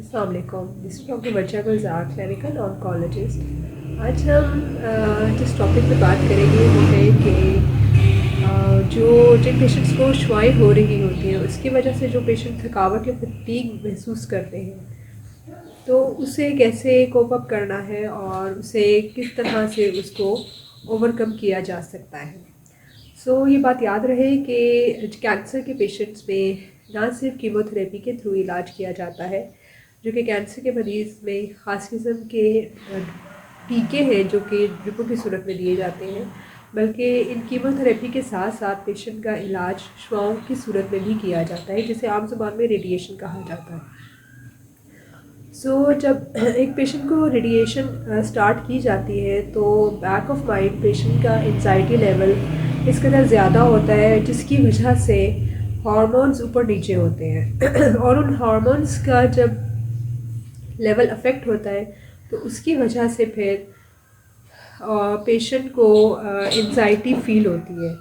السلام علیکم. دس is doctor مرجع گلزار, کلینکل آنکالوجسٹ. آج ہم جس ٹاپک پہ بات کریں گے وہ ہے کہ جن پیشنٹس کو شوائیں ہو رہی ہوتی ہیں اس کی وجہ سے جو پیشنٹ تھکاوٹ یا فٹیگ محسوس کرتے ہیں تو اسے کیسے کوپ اپ کرنا ہے اور اسے کس طرح سے اس کو اوور کم کیا جا سکتا ہے. یہ بات یاد رہے کہ کینسر کے پیشنٹس میں نہ صرف کیمو تھراپی کے تھرو علاج کیا جاتا ہے, جو کہ کینسر کے مریض میں خاص قسم کے ٹیکے ہیں جو کہ ڈرپوں کی صورت میں دیے جاتے ہیں, بلکہ ان کیمو تھراپی کے ساتھ ساتھ پیشنٹ کا علاج شعاؤں کی صورت میں بھی کیا جاتا ہے, جسے عام زبان میں ریڈیشن کہا جاتا ہے. جب ایک پیشنٹ کو ریڈیشن سٹارٹ کی جاتی ہے تو بیک آف مائنڈ پیشنٹ کا انزائٹی لیول اس قدر زیادہ ہوتا ہے جس کی وجہ سے ہارمونز اوپر نیچے ہوتے ہیں اور ان ہارمونز کا جب لیول افیکٹ ہوتا ہے تو اس کی وجہ سے پھر پیشنٹ کو انزائٹی فیل ہوتی ہے.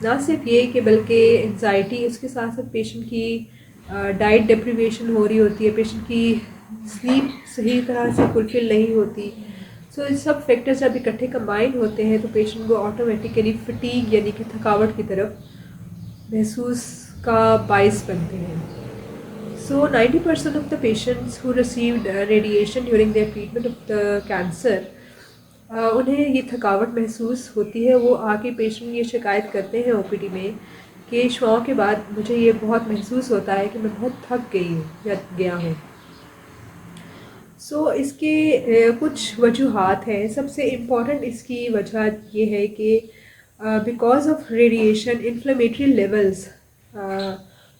نہ صرف یہ کہ بلکہ انزائٹی اس کے ساتھ ساتھ پیشنٹ کی ڈائٹ ڈپریویشن ہو رہی ہوتی ہے, پیشنٹ کی سلیپ صحیح طرح سے فلفل نہیں ہوتی. یہ سب فیکٹرز جب اکٹھے کمبائن ہوتے ہیں تو پیشنٹ کو آٹومیٹیکلی فٹیگ یعنی کہ تھکاوٹ کی طرف محسوس کا باعث بنتے ہیں. 90% of the patients who received radiation during their treatment of the cancer انہیں یہ تھکاوٹ محسوس ہوتی ہے. وہ آ کے پیشنٹ یہ شکایت کرتے ہیں او پی ڈی میں کہ شعاؤں کے بعد مجھے یہ بہت محسوس ہوتا ہے کہ میں بہت تھک گئی ہوں یا گیا ہوں. اس کے کچھ وجوہات ہیں. سب سے امپورٹنٹ اس کی وجہ یہ ہے کہ because of radiation inflammatory levels,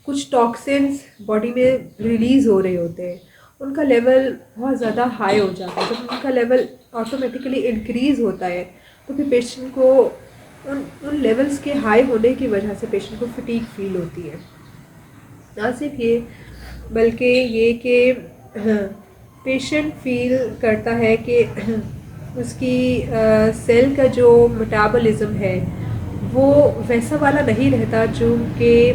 کچھ ٹاکسنس باڈی میں ریلیز ہو رہے ہوتے ہیں, ان کا لیول بہت زیادہ ہائی ہو جاتا ہے. جب ان کا لیول آٹومیٹیکلی انکریز ہوتا ہے تو پھر پیشنٹ کو ان لیولز کے ہائی ہونے کی وجہ سے پیشنٹ کو فٹیگ فیل ہوتی ہے. نہ صرف یہ بلکہ یہ کہ پیشنٹ فیل کرتا ہے کہ اس کی سیل کا جو میٹابولزم ہے وہ ویسا والا نہیں رہتا جو کہ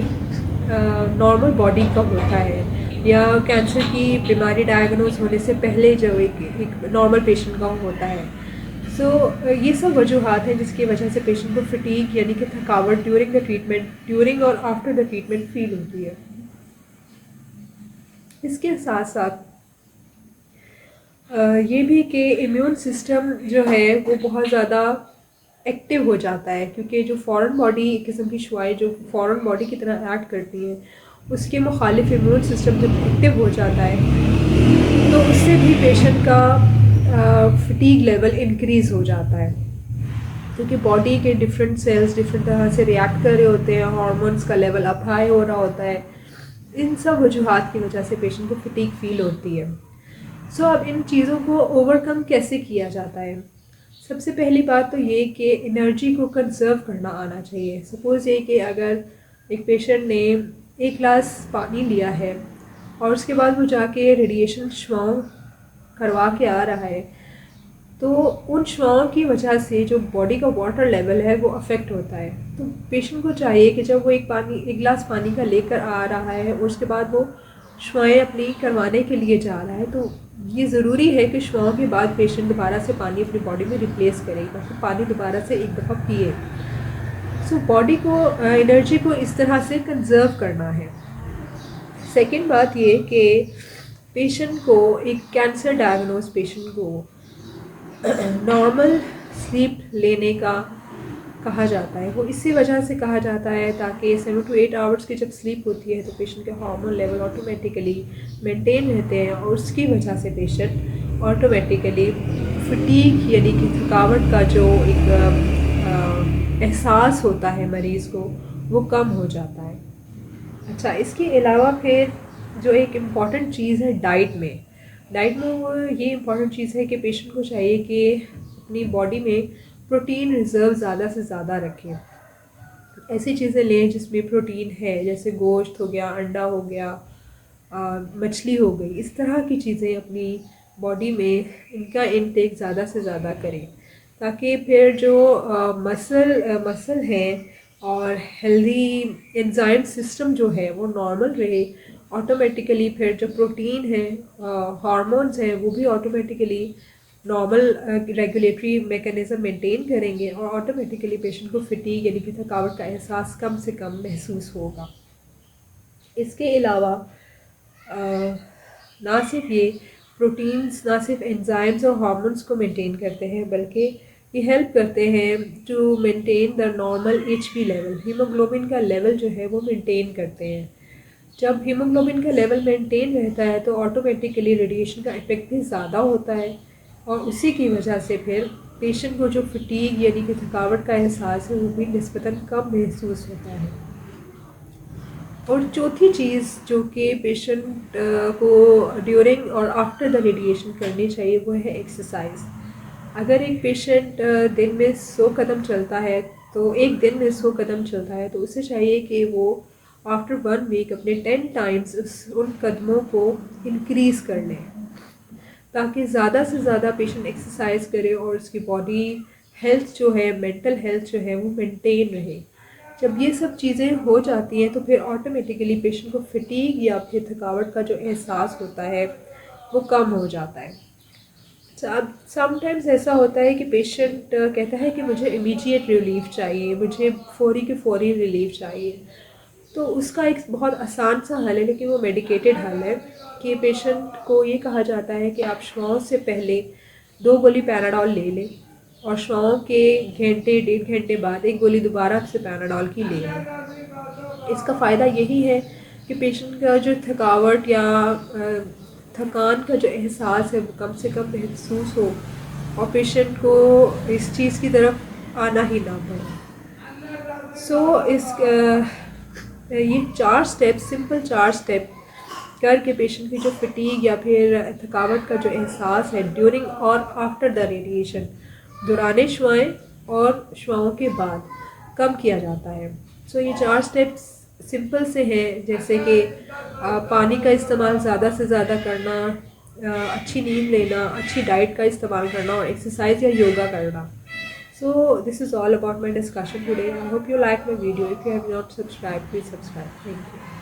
نارمل باڈی کا ہوتا ہے, یا کینسر کی بیماری ڈائگنوز ہونے سے پہلے جو ایک نارمل پیشنٹ کا ہوتا ہے. یہ سب وجوہات ہیں جس کی وجہ سے پیشنٹ کو فٹیگ یعنی کہ تھکاوٹ ڈیورنگ اور آفٹر دا ٹریٹمنٹ فیل ہوتی ہے. اس کے ساتھ ساتھ یہ بھی کہ امیون سسٹم جو ہے وہ بہت زیادہ ایکٹیو ہو جاتا ہے, کیونکہ جو فورن باڈی ایک قسم کی شعاعیں جو فورن باڈی کی طرح ایکٹ کرتی ہیں اس کے مخالف امیون سسٹم جب ایکٹیو ہو جاتا ہے تو اس سے بھی پیشنٹ کا فٹیگ لیول انکریز ہو جاتا ہے, کیونکہ باڈی کے ڈفرینٹ سیلز ڈفرینٹ طرح سے ریئیکٹ کر رہے ہوتے ہیں, ہارمونس کا لیول اپ ہائی ہو رہا ہوتا ہے. ان سب وجوہات کی وجہ سے پیشنٹ کو فٹیگ فیل ہوتی ہے. اب ان چیزوں کو اوور کم کیسے کیا جاتا ہے؟ سب سے پہلی بات تو یہ کہ انرجی کو کنزرو کرنا آنا چاہیے. سپوز یہ کہ اگر ایک پیشنٹ نے 1 گلاس پانی لیا ہے اور اس کے بعد وہ جا کے ریڈیشن شعاؤں کروا کے آ رہا ہے تو ان شعاؤں کی وجہ سے جو باڈی کا واٹر لیول ہے وہ افیکٹ ہوتا ہے. تو پیشنٹ کو چاہیے کہ جب وہ ایک گلاس پانی کا لے کر آ رہا ہے اور اس کے بعد وہ شعاعیں اپنی کروانے کے لیے جا رہا ہے تو یہ ضروری ہے کہ شعاؤں کے بعد پیشنٹ دوبارہ سے پانی اپنی باڈی میں ریپلیس کرے, مطلب پانی دوبارہ سے ایک دفعہ پیے. باڈی کو انرجی کو اس طرح سے کنزرو کرنا ہے. سیکنڈ بات یہ کہ پیشنٹ کو ایک کینسر ڈائگنوز پیشنٹ کو نارمل سلیپ لینے کا کہا جاتا ہے. وہ اسی وجہ سے کہا جاتا ہے تاکہ 7 to 8 آورس کی جب سلیپ ہوتی ہے تو پیشنٹ کے ہارمون لیول آٹومیٹیکلی مینٹین رہتے ہیں اور اس کی وجہ سے پیشنٹ آٹومیٹیکلی فٹیگ یعنی کہ تھکاوٹ کا جو ایک احساس ہوتا ہے مریض کو وہ کم ہو جاتا ہے. اچھا, اس کے علاوہ پھر جو ایک امپورٹنٹ چیز ہے ڈائٹ میں وہ یہ امپورٹنٹ چیز ہے کہ پیشنٹ کو چاہیے کہ اپنی باڈی میں پروٹین ریزرو زیادہ سے زیادہ رکھیں. ایسی چیزیں لیں جس میں پروٹین ہے, جیسے گوشت ہو گیا, انڈا ہو گیا, مچھلی ہو گئی. اس طرح کی چیزیں اپنی باڈی میں ان کا انٹیک زیادہ سے زیادہ کریں تاکہ پھر جو مسل ہے اور ہیلدی انزائم سسٹم جو ہے وہ نارمل رہے آٹومیٹیکلی پھر جو پروٹین ہے، ہارمونز ہیں، وہ بھی automatically normal regulatory mechanism maintain کریں گے، اور آٹومیٹیکلی پیشنٹ کو فٹیگ یعنی کہ تھکاوٹ کا احساس کم سے کم محسوس ہوگا۔ اس کے علاوہ نہ صرف یہ پروٹینز نہ صرف انزائمز اور ہارمونس کو مینٹین کرتے ہیں، بلکہ یہ ہیلپ کرتے ہیں to maintain the normal H P level, haemoglobin کا لیول جو ہے وہ مینٹین کرتے ہیں۔ جب ہیموگلوبن کا لیول مینٹین رہتا ہے تو آٹومیٹیکلی ریڈیشن کا افیکٹ بھی زیادہ ہوتا ہے، اور اسی کی وجہ سے پھر پیشنٹ کو جو فٹیگ یعنی کہ تھکاوٹ کا احساس ہے وہ بھی نسبتاً کم محسوس ہوتا ہے۔ اور چوتھی چیز جو کہ پیشنٹ کو ڈیورنگ اور آفٹر دا ریڈیشن کرنی چاہیے وہ ہے ایکسرسائز۔ اگر ایک پیشنٹ دن میں 100 قدم چلتا ہے تو ایک دن میں 100 قدم چلتا ہے تو اسے چاہیے کہ وہ آفٹر 1 ویک اپنے 10 ٹائمز ان قدموں کو انکریز کر لیں، تاکہ زیادہ سے زیادہ پیشنٹ ایکسرسائز کرے اور اس کی باڈی ہیلتھ جو ہے، مینٹل ہیلتھ جو ہے وہ مینٹین رہے۔ جب یہ سب چیزیں ہو جاتی ہیں تو پھر آٹومیٹیکلی پیشنٹ کو فٹیگ یا پھر تھکاوٹ کا جو احساس ہوتا ہے وہ کم ہو جاتا ہے۔ سم ٹائمز ایسا ہوتا ہے کہ پیشنٹ کہتا ہے کہ مجھے امیڈیٹ ریلیف چاہیے، مجھے فوری کے فوری ریلیف چاہیے، تو اس کا ایک بہت آسان سا حل ہے، لیکن وہ میڈیکیٹڈ حل ہے کہ پیشنٹ کو یہ کہا جاتا ہے کہ آپ شعاؤں سے پہلے 2 گولی پیراڈول لے لیں، اور شعاؤں کے گھنٹے 1.5 گھنٹے بعد 1 گولی دوبارہ سے پیراڈول کی لے لیں۔ اس کا فائدہ یہی ہے کہ پیشنٹ کا جو تھکاوٹ یا تھکان کا جو احساس ہے وہ کم سے کم محسوس ہو، اور پیشنٹ کو اس چیز کی طرف آنا ہی نہ پڑے۔ سو یہ 4 سٹیپ، سمپل 4 سٹیپ کر کے پیشنٹ کی جو فٹیگ یا پھر تھکاوٹ کا جو احساس ہے ڈیورنگ اور آفٹر دا ریڈیشن، دوران شعائیں اور شعاؤں کے بعد کم کیا جاتا ہے۔ سو یہ 4 سٹیپس سمپل سے ہیں، جیسے کہ پانی کا استعمال زیادہ سے زیادہ کرنا، اچھی نیند لینا، اچھی ڈائٹ کا استعمال کرنا، اور ایکسرسائز یا یوگا کرنا۔ So this is all about my discussion today. I hope you like my video. If you have not subscribed, please subscribe. Thank you.